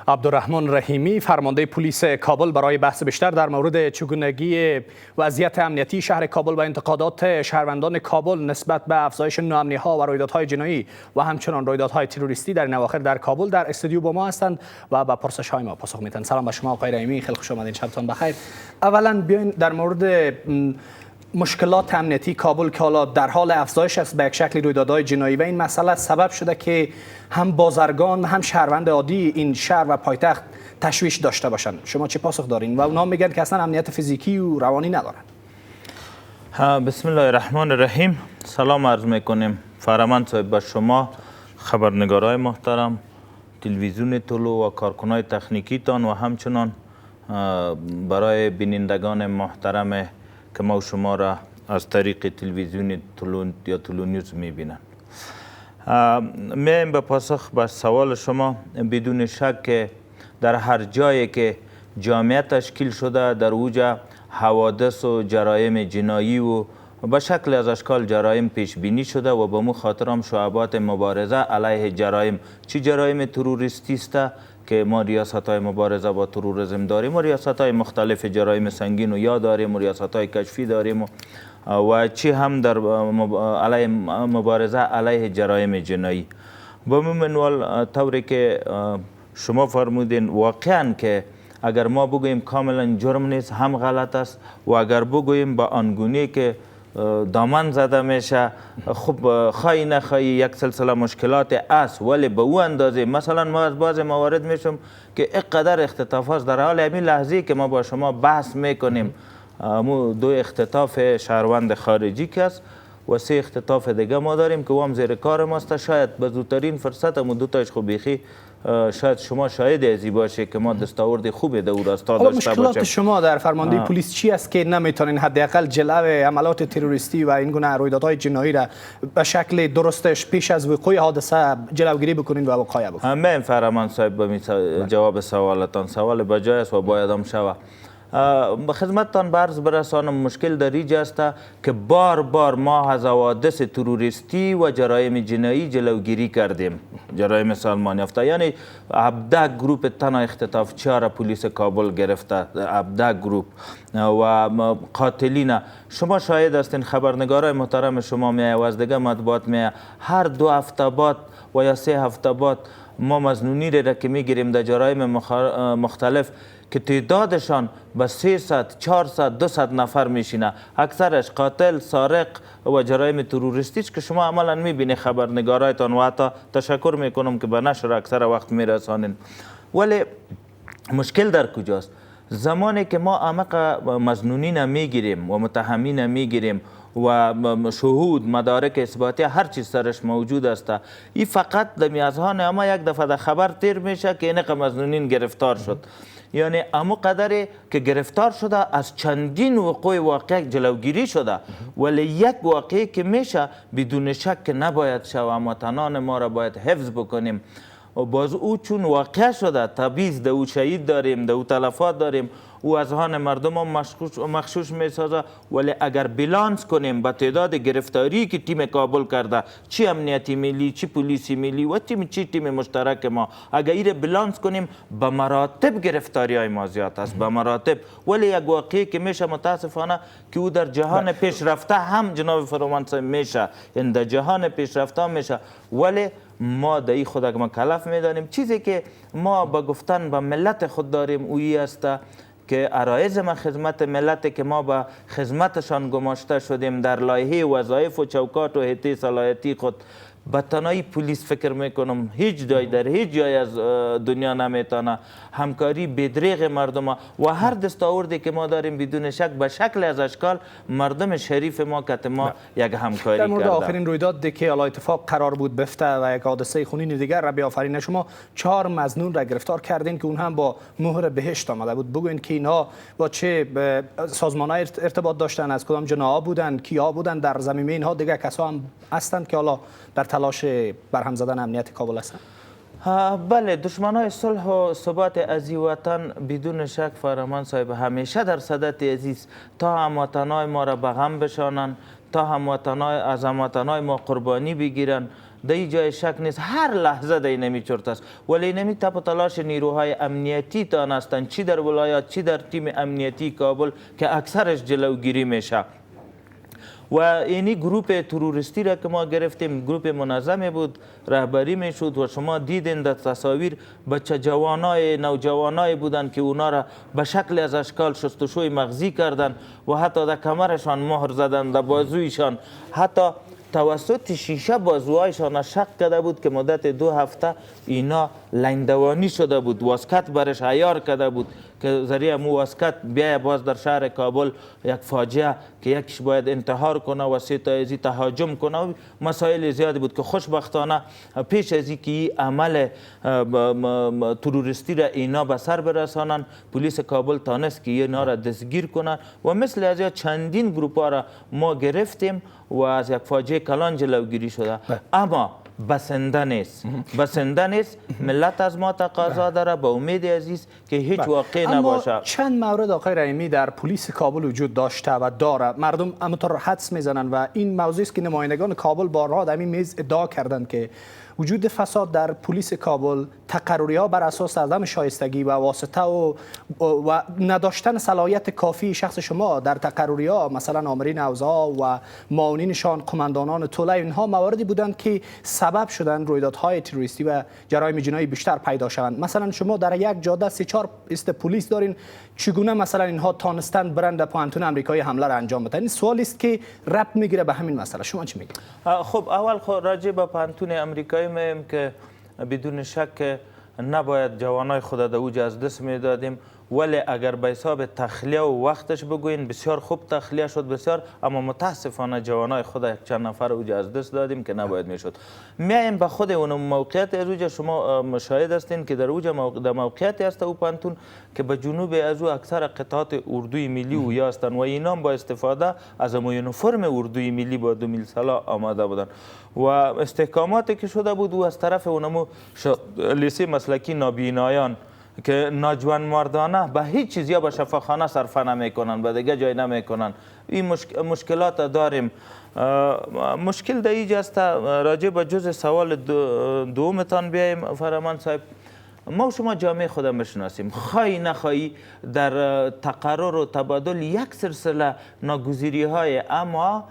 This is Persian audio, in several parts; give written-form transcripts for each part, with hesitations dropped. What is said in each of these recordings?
عبدالرحمن رحیمی فرمانده پلیس کابل برای بحث بیشتر در مورد چگونگی وضعیت امنیتی شهر کابل و انتقادات شهروندان کابل نسبت به افزایش ناامنی‌ها و رویدادهای جنایی و همچنان رویدادهای تروریستی در این اواخر در کابل در استودیو با ما هستند و به پرسش‌های ما پاسخ میدن. سلام به شما آقای رحیمی، خیلی خوش آمدین، شبتان بخیر. اولا بیاین در مورد مشکلات امنیتی کابل که حالا در حال افزایش است به یک شکل رویدادهای جنایی و این مسئله سبب شده که هم بازرگان هم شهروند عادی این شهر و پایتخت تشویش داشته باشند، شما چه پاسخ دارین؟ و اونا میگن که اصلا امنیت فیزیکی و روانی ندارن. بسم الله الرحمن الرحیم. سلام عرض میکنیم فرمان صاحب به شما، خبرنگارای محترم، تلویزیون طلوع و کارکنای تکنیکی تان و همچنان برای بینندگان محترم که ما و شما را از طریق تلویزیون طلوع یا طلوع نیوز میبینن. میایم به پاسخ به سوال شما. بدون شک که در هر جایی که جامعه تشکیل شده در اوج حوادث و جرایم جنایی و به شکل از اشکال جرایم پیش بینی شده و به مو خاطر هم شعبات مبارزه علیه جرایم، چی جرایم تروریستی است که ما ریاست‌های مبارزه با تروریسم داریم و ریاست‌های مختلف جرایم سنگین و یا داریم و ریاست‌های کشفی داریم و چی هم در علیه مبارزه علیه جرایم جنایی. به منوال طوری که شما فرمودین واقعا که اگر ما بگوییم کاملا جرم نیست هم غلط است و اگر بگوییم با آنگونه که دامن زده میشه، خب خواهی نخواهی یک سلسله مشکلات است، ولی به او اندازه مثلا ما از بعض موارد میشم که اینقدر اختطافات در حال همین لحظه که ما با شما بحث میکنیم دو اختطاف شهروند خارجی که است و 3 اختطاف دیگه ما داریم که هم زیر کار ماست. شاید به زودترین فرصت همون دو تاش خوب بیخی شاید شما شاهد ازی باشه که ما دستاورد خوبی در او راستا داشته باشیم. مشکلات شما در فرمانده پلیس چی است که نمیتونین حداقل جلو عملات تروریستی و این گونه رویدادهای جنایی را به شکل درستش پیش از وقوع حادثه جلوگیری بکنین و وقایع بکنین؟ همه فرمان صاحب جواب سوالتان سوال بجای است و باید هم شود. به خدمتتان برز برسانم مشکل در اینجا است که بار بار ما از حوادث تروریستی و جرایم جنایی جلوگیری کردیم، جرایم سالمان یافته، یعنی 17 گروپ تنها اختطاف 4 پلیس کابل گرفته، 17 گروپ و قاتلین. شما شاهد هستین، خبرنگارای محترم شما میای و از دیگه مطبوعات میای، هر 2 هفته بعد و یا 3 هفته بعد ما مظنونی را که میگیریم در جرایم مختلف که تعدادشان به 300 400 200 نفر میشینه، اکثرش قاتل، سارق و جرایم تروریستی که شما عملا میبینی خبرنگارایتان و حتی تشکر میکنم که به نشر اکثر وقت میرسانین. ولی مشکل در کجاست؟ زمانی که ما عمق مظنونین میگیریم و متهمین میگیریم و شهود مدارک اثباتی هر چیز سرش موجود است، این فقط در میازهان اما یک دفعه در خبر تیر میشه که اینق مظنونین گرفتار شد، یعنی امو قدری که گرفتار شده از چندین وقوع واقع جلوگیری شده، ولی یک واقعی که میشه بدون شک نباید شود، وطنان ما را باید حفظ بکنیم و باز او چون واقع شده تبعیض او شهید داریم، او تلفات داریم، او اذهان مردم هم مخشوش میسازه. ولی اگر بیلانس کنیم به تعداد گرفتاری که تیم کابل کرده، چی امنیتی ملی، چی پلیسی ملی و چی تیم مشترک ما، اگر این بیلانس کنیم به مراتب گرفتاری های ما زیاد است، به مراتب. ولی یک واقعی که میشه متاسفانه که او در جهان پیشرفته هم جناب فرمان میشه، این در جهان پیشرفته میشه، ولی ما در این خود مکلف میدانیم. چیزی که ما با گفتن به ملت خود داریم اویی است که عرایض ما خدمت ملت که ما به خدمتشان گماشته شدیم در لایحه وظایف و چوکات و حیطه صلاحیتی خود. به تنهایی پلیس فکر میکنم هیچ جای در هیچ جای از دنیا نمیتونه همکاری بدریغ مردم و هر دستاوردی که ما داریم بدون شک به شکل از اشکال مردم شریف ما که ما یک همکاری در مورد کرده. آخرین رویداد که علی اتفاق قرار بود بفته و یک حادثه خونین دیگر را بیافرینه، شما 4 مظنون را گرفتار کردین که اون هم با مهر بهشت آمده بود. بگوین که اینها با چه سازمان‌های ارتباط داشتن، از کدام جناح بودن، کیا بودن، در زمینه اینها دیگه کسا هم هستند که حالا در تلاش برهم زدن امنیت کابل هستند؟ بله، دشمنای صلح و ثبات از این وطن بدون شک فرمان صاحب همیشه در صدد عزیز تا هموطنای ما را به غم بشانند، تا هموطنای از هموطنای ما قربانی بگیرن. در این جای شک نیست، هر لحظه در اینمی چرت است، ولی اینمی تپ و تلاش نیروهای امنیتی تان هستند، چی در ولایات چی در تیم امنیتی کابل که اکثرش جلوگیری میشه. و اینی گروپ تروریستی را که ما گرفتیم گروپ منظمی بود، رهبری میشد و شما دیدین در تصاویر بچه جوانای نوجوانای بودند که اونا را به شکل از اشکال شستشوی مغزی کردند و حتی در کمرشان مهر زدند، در بازویشان حتی توسط شیشه بازوهایشان شک کرده بود که مدت 2 هفته اینا لنگدوانی شده بود، واسکت برش عیار کرده بود که ذریعه مو واسکت بیای باز در شهر کابل یک فاجعه که یکیش باید انتحار کنه و سه تا ازی تهاجم کنه و مسائل زیادی بود که خوشبختانه پیش از اینکه این عمل تروریستی را اینا به سر برسانند، پلیس کابل تانست که اینا را دستگیر کنه و مثل از چندین گروپ ها را ما گرفتیم و از یک فاجعه کلان جلوگیری شده. اما بسنده نیست، بسنده نیست. ملت از ما تقاضا داره به امید عزیز که هیچ واقعی نباشه. اما چند مورد آقای رحیمی در پلیس کابل وجود داشته و داره، مردم همونطور حدس میزنن و این موضوعی است که نمایندگان کابل بارها در این میز ادعا کردند که وجود فساد در پلیس کابل، تقرری ها بر اساس عدم شایستگی و واسطه و نداشتن صلاحیت کافی شخص شما در تقرری ها، مثلا آمرین اوضاع و معاونینشان، قماندانان طوله، اینها مواردی بودند که سبب شدن رویدادهای تروریستی و جرایم جنایی بیشتر پیدا شوند. مثلا شما در یک جاده 3-4 است پلیس دارین، چگونه مثلا اینها تانستند برند پوانتون امریکایی حمله را انجام بدن؟ این سوالی است که ربط میگیره به همین مسئله. شما چی میگید؟ خب اول راجع به پوانتون امریکایی میگم که بدون شک نباید جوانای خود در اوج از دست میدادیم، ولی اگر به حساب تخلیه و وقتش بگوین بسیار خوب تخلیه شد بسیار، اما متاسفانه جوانای خود یک چند نفر اوج از دست دادیم که نباید میشد. میایم به خود اون موقعیت از اوج، شما مشاهد هستین که در اوج در موقعیتی است او پانتون که به جنوب از او اکثر قطعات اردوی ملی اویا هستند و اینا با استفاده از یونیفرم اردوی ملی با 2000 ساله آماده بودند و استحکاماتی که شده بود و از طرف اونمو لیسه مسلکی نابینایان که ناجوان مردانه به هیچ چیز یا به شفاخانه صرفه نمیکنن، به دیگه جای نمیکنن. این مشکلات داریم. مشکل در اینجا است. راجع به جزء سوال دومتان بیایم فرمان صاحب. ما و شما جامعه خود میشناسیم، خواهی نخواهی در تقرر و تبادل یک سلسله ناگزیری های اما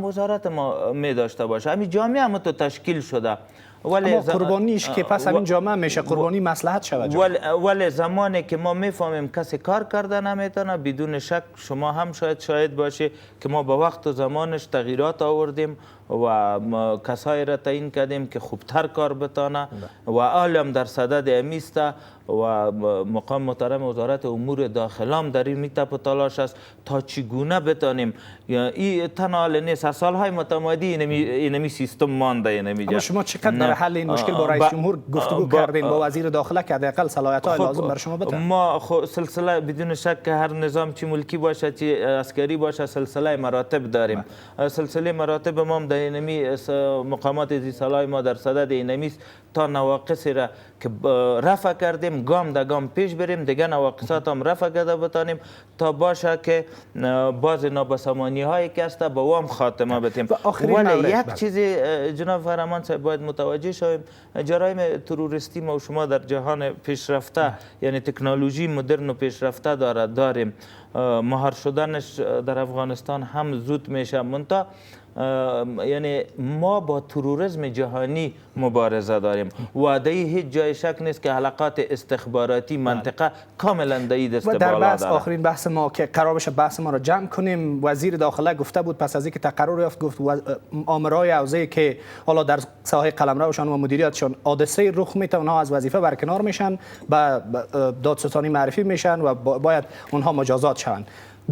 وزارت ما می داشته باشه. همین جامعه هم تو تشکیل شده، اما قربانیش که پس همین جامعه میشه قربانی مصلحت شود. ولی زمانی که ما میفهمیم کسی کار کرده نمیتونه، بدون شک شما هم شاید باشه که ما به وقت و زمانش تغییرات آوردیم و کسایی را تعیین کردیم که خوبتر کار بتانه و عالم در صدد امیسته و مقام محترم وزارت امور داخل هم در این تپ و تلاش است تا چگونه بتانیم. این تنها نیست، از سالهای متمادی اینمی سیستم مانده. اما شما چقدر در حل این مشکل با رئیس جمهور گفتگو کردین، با وزیر داخله که حداقل صلاحیت‌های لازم برای شما بده؟ ما سلسله بدون شک که هر نظام چی ملکی باشه چی عسکری باشه سلسله مراتب داریم. سلسله مراتب ما در اینمی مقامات زیرسالای ما در صدد اینمی تا نواقصی را که رفع کردیم گام در گام پیش بریم، دیگه نواقصات هم رفع کرده بتانیم تا باشه که باز نابسامانی هایی که است با وام خاتمه بدیم. ولی یک چیزی جناب فرمان صاحب باید متوجه شویم، جرایم تروریستی ما و شما در جهان پیشرفته یعنی تکنولوژی مدرن و پیشرفته داریم. مهار شدنش در افغانستان هم زود میشه، منتها یعنی ما با تروریسم جهانی مبارزه داریم و در هیچ جای شک نیست که حلقات استخباراتی منطقه کاملا در این دست بالا داره. در بحث آخرین بحث ما که قرار بشه بحث ما را جمع کنیم، وزیر داخله گفته بود پس از اینکه تقرر یافت، گفت آمرای حوزه که حالا در ساحه قلمروشان و مدیریتشان حادثه رخ میته اونها از وظیفه برکنار میشن، به دادستانی معرفی میشن و باید اونها مجازات شوند.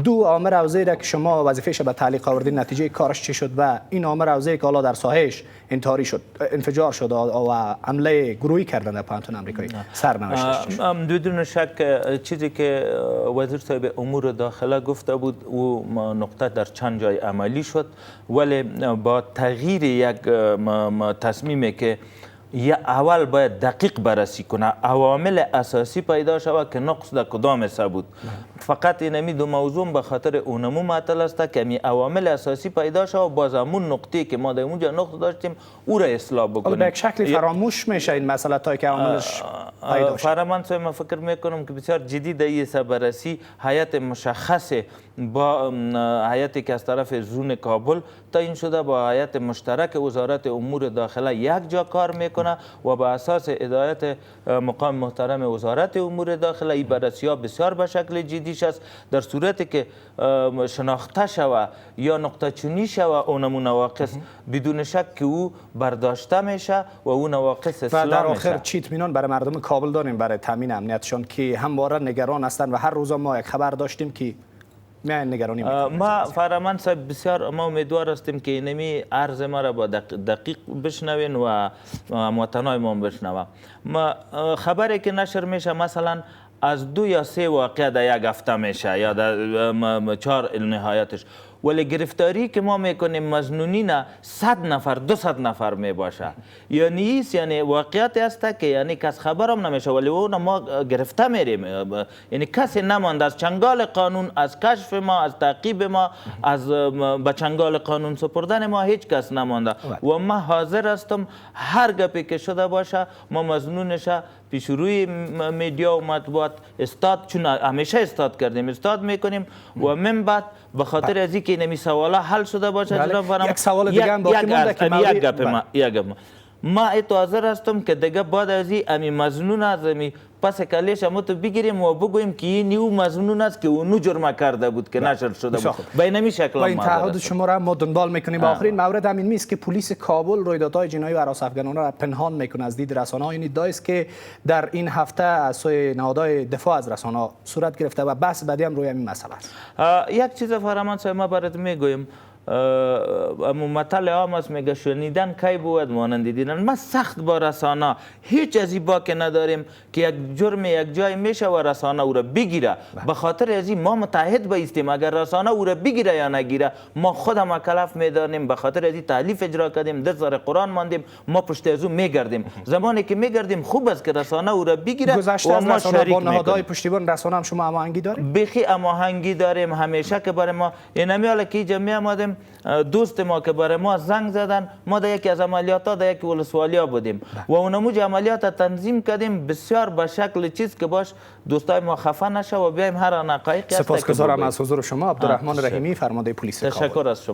2 آمر حوزه را که شما وظیفه‌اش به تعلیق آوردین، نتیجه کارش چی شد؟ و این آمر حوزه که حالا در ساحهش انتحاری شد، انفجار شد و حمله گروهی کردن در پوانتون امریکایی، سرنوشتش بدون شک چیزی که وزیر صاحب امور داخله گفته بود او نقطه در چند جای عملی شد، ولی با تغییر یک تصمیمی که یا اول باید دقیق بررسی کنه عوامل اساسی پیدا شود که نقص در کدام ثبوت. فقط اینمی دو موضوع به خاطر اونمو معطل است که می عوامل اساسی پیدا شود باز همون نقطه که ما در اونجا نقص داشتیم او را اصلاح بکنیم. به یک شکلی فراموش میشه این مسئله تا که عواملش پیدا شد. فرمان من فکر میکنم که بسیار جدی در این بررسی هیئت مشخص با هیئتی که از طرف زون کابل تعیین شده با هیئت مشترک وزارت امور داخله یک جا کار میکنه و به اساس هدایت مقام محترم وزارت امور داخله این بررسی ها بسیار به شکل جدیش است. در صورتی که شناخته شود یا نقطه چینی شود اون نواقص بدون شک که او برداشته میشه و اون نواقص اصلاح میشه. و در آخر چی اطمینان برای مردم کابل داریم برای تامین امنیتشان که همواره نگران هستند و هر روز ما یک خبر داشتیم که نگرانی ما فرمان صاحب بسیار ما امیدوار هستیم که اینمی عرض ما را با دقیق بشنوین و هموطنای ما بشنوه. ما خبری که نشر میشه مثلا از 2 یا 3 واقعه در یک هفته میشه یا در 4 نهایتش، ولی گرفتاری که ما میکنیم مظنونین 100 نفر 200 نفر میباشه. یعنی واقعیت است که یعنی کس خبرم نمیشه ولی اون ما گرفته میریم. یعنی کسی نماند از چنگال قانون، از کشف ما، از تعقیب ما، از به چنگال قانون سپردن ما هیچ کس نمانده و ما حاضر هستم هر گپی که شده باشه ما مظنونش پیش روی میدیا و مطبوعات استاد، چون همیشه استاد کردیم استاد میکنیم و من بعد به خاطر از اینکه نمی سوالا حل شده باشه جناب فرمان یک سوال دیگه هم باقی مونده که ما ایتو حاضر هستم که دیگه بعد از این امی مظنون از امی پس کلیش ما تو بگیریم و بگوییم که این نیو مظنون است که اونو جرم کرده بود که نشر شده بود. به اینمی شکل ما این تعهد شما را ما دنبال میکنیم. آخرین مورد همین میست که پلیس کابل رویدادهای جنایی و هراس افغانانه را پنهان میکنه از دید رسانه‌ها. این ادعا است که در این هفته از سوی نهادهای دفاع از رسانه‌ها صورت گرفته و بحث بعدی هم روی همین مسئله است. یک چیز فرمان صاحب ما برات میگویم مطلع عام است میگه شنیدن کی بود مانند دیدن. ما سخت با رسانه هیچ از این باک نداریم که یک جرم یک جای میشه و رسانه او را بگیره. به خاطر از این ما متحد بایستیم اگر رسانه او را بگیره یا نگیره ما خودم مکلف میدانیم. به خاطر از این تالیف اجرا کردیم 10 سال قرآن ماندیم ما پشت از او میگردیم. زمانی که میگردیم خوب است که رسانه او را بگیره و ما شریک با نهادهای پشتیبان رسانه هم شما هماهنگی داریم. بخی هماهنگی داریم همیشه که برای ما اینمی حالا که جمعی آمدیم دوست ما که برای ما زنگ زدن ما در یکی از عملیات ها در یکی ولسوالیا بودیم و اونموج عملیات تنظیم کردیم بسیار به شکل چیز که باش دوستای ما خفه نشه و بیایم هر حقایقی است. سپاسگزارم از حضور شما عبدالرحمن رحیمی فرمانده پلیس کابل. تشکر از شما.